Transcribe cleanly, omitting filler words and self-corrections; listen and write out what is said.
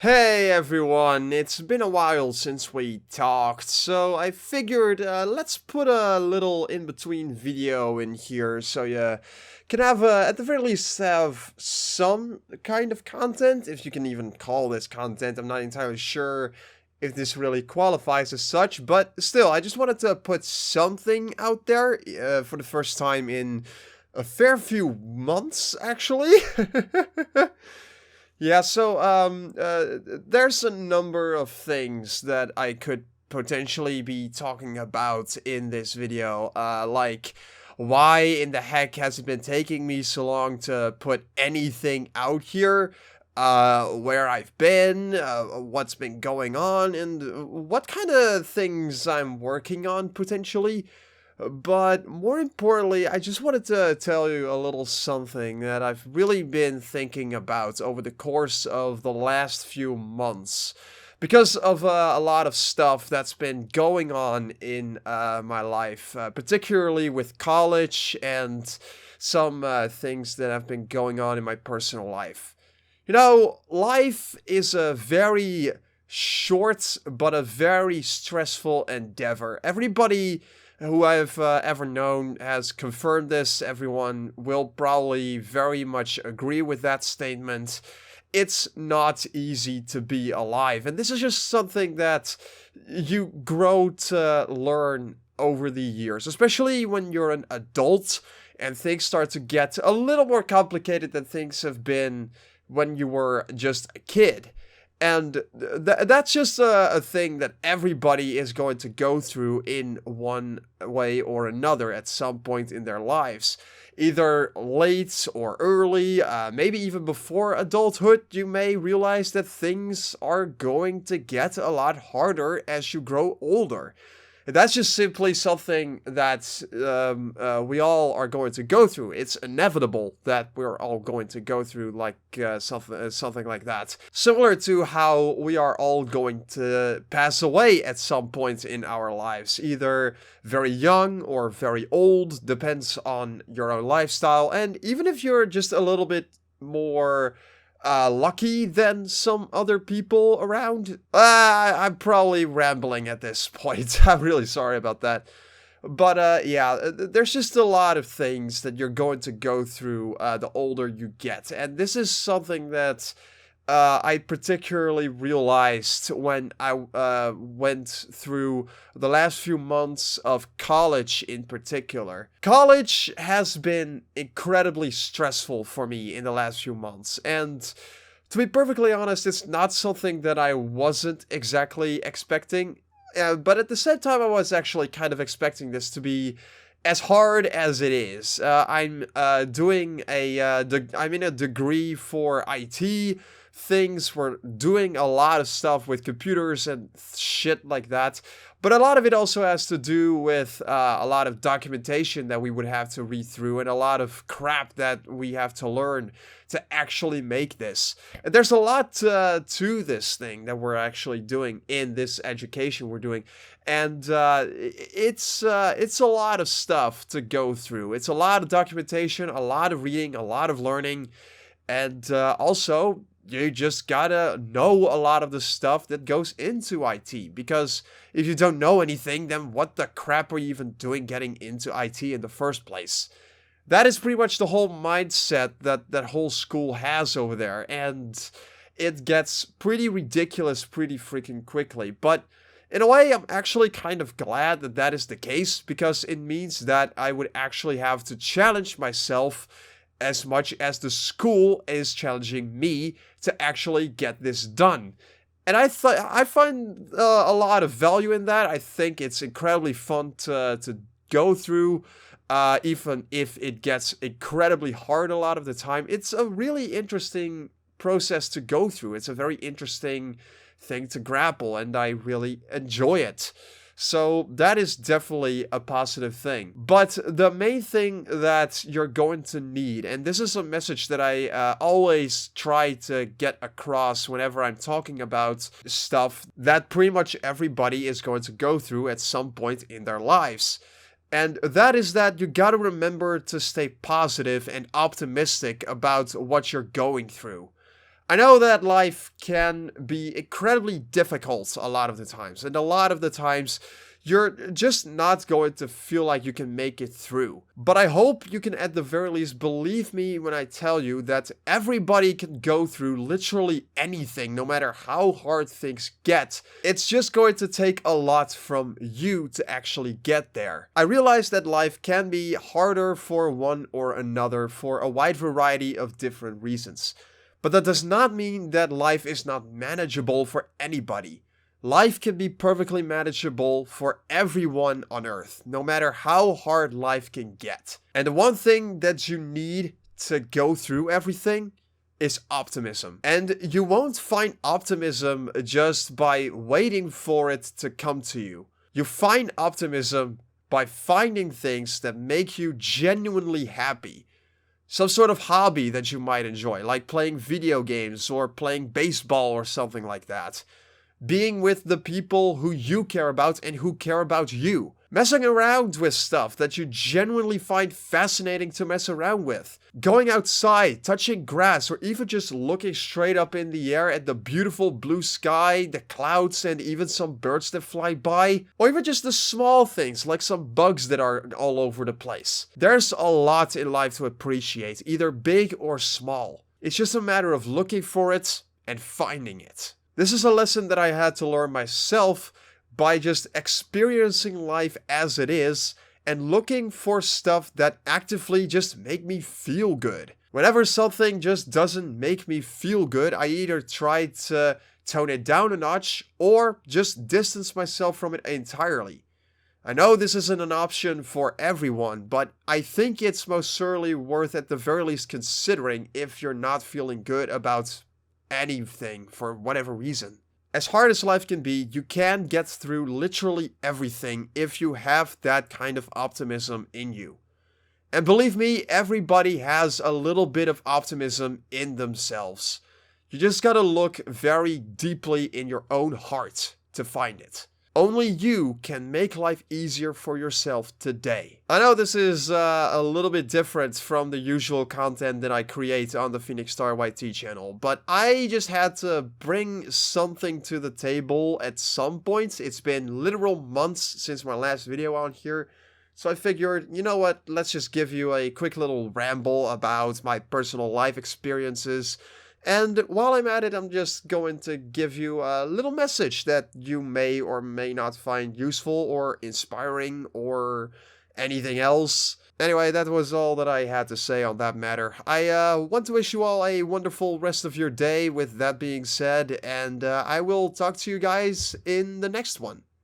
Hey everyone, it's been a while since we talked, so I figured let's put a little in-between video in here so you can have, at the very least, have some kind of content, if you can even call this content. I'm not entirely sure if this really qualifies as such, but still, I just wanted to put something out there for the first time in a fair few months, actually. Yeah, so there's a number of things that I could potentially be talking about in this video, like why in the heck has it been taking me so long to put anything out here, where I've been, what's been going on, and what kind of things I'm working on potentially. But more importantly, I just wanted to tell you a little something that I've really been thinking about over the course of the last few months. Because of a lot of stuff that's been going on in my life, particularly with college and some things that have been going on in my personal life. You know, life is a very short but a very stressful endeavor. Everybody who I've ever known has confirmed this. Everyone will probably very much agree with that statement. It's not easy to be alive, and this is just something that you grow to learn over the years, especially when you're an adult and things start to get a little more complicated than things have been when you were just a kid. And that's just a thing that everybody is going to go through in one way or another at some point in their lives. Either late or early, maybe even before adulthood, you may realize that things are going to get a lot harder as you grow older. That's just simply something that we all are going to go through. It's inevitable that we're all going to go through something like that. Similar to how we are all going to pass away at some point in our lives, either very young or very old, depends on your own lifestyle. And even if you're just a little bit more lucky than some other people around. I'm probably rambling at this point. I'm really sorry about that. But yeah, there's just a lot of things that you're going to go through the older you get. And this is something that I particularly realized when I went through the last few months of college in particular. College has been incredibly stressful for me in the last few months, and to be perfectly honest, it's not something that I wasn't exactly expecting. But at the same time, I was actually kind of expecting this to be as hard as it is. I'm in a degree for IT things. We're doing a lot of stuff with computers and shit like that. But a lot of it also has to do with a lot of documentation that we would have to read through and a lot of crap that we have to learn to actually make this. And there's a lot to this thing that we're actually doing in this education we're doing. And it's a lot of stuff to go through. It's a lot of documentation, a lot of reading, a lot of learning. And also, you just gotta know a lot of the stuff that goes into IT. Because if you don't know anything, then what the crap are you even doing getting into IT in the first place? That is pretty much the whole mindset that whole school has over there. And it gets pretty ridiculous pretty freaking quickly. But in a way, I'm actually kind of glad that that is the case, because it means that I would actually have to challenge myself as much as the school is challenging me to actually get this done. And I find a lot of value in that. I think it's incredibly fun to go through, even if it gets incredibly hard a lot of the time. It's a really interesting process to go through. It's a very interesting thing to grapple, and I really enjoy it. So that is definitely a positive thing. But the main thing that you're going to need, and this is a message that I always try to get across whenever I'm talking about stuff that pretty much everybody is going to go through at some point in their lives. And that is that you gotta remember to stay positive and optimistic about what you're going through. I know that life can be incredibly difficult a lot of the times, and a lot of the times you're just not going to feel like you can make it through. But I hope you can at the very least believe me when I tell you that everybody can go through literally anything, no matter how hard things get. It's just going to take a lot from you to actually get there. I realize that life can be harder for one or another for a wide variety of different reasons. But that does not mean that life is not manageable for anybody. Life can be perfectly manageable for everyone on Earth, no matter how hard life can get. And the one thing that you need to go through everything is optimism. And you won't find optimism just by waiting for it to come to you. You find optimism by finding things that make you genuinely happy. Some sort of hobby that you might enjoy, like playing video games or playing baseball or something like that. Being with the people who you care about and who care about you. Messing around with stuff that you genuinely find fascinating to mess around with. Going outside, touching grass, or even just looking straight up in the air at the beautiful blue sky, the clouds, and even some birds that fly by. Or even just the small things, like some bugs that are all over the place. There's a lot in life to appreciate, either big or small. It's just a matter of looking for it and finding it. This is a lesson that I had to learn myself by just experiencing life as it is and looking for stuff that actively just make me feel good. Whenever something just doesn't make me feel good, I either try to tone it down a notch or just distance myself from it entirely. I know this isn't an option for everyone, but I think it's most certainly worth at the very least considering if you're not feeling good about anything for whatever reason. As hard as life can be, you can get through literally everything if you have that kind of optimism in you. And believe me, everybody has a little bit of optimism in themselves. You just gotta look very deeply in your own heart to find it. Only you can make life easier for yourself today. I know this is a little bit different from the usual content that I create on the PhoenixStarYT channel, but I just had to bring something to the table at some point. It's been literal months since my last video on here, so I figured, you know what, let's just give you a quick little ramble about my personal life experiences. And while I'm at it, I'm just going to give you a little message that you may or may not find useful or inspiring or anything else. Anyway, that was all that I had to say on that matter. I want to wish you all a wonderful rest of your day with that being said, and I will talk to you guys in the next one.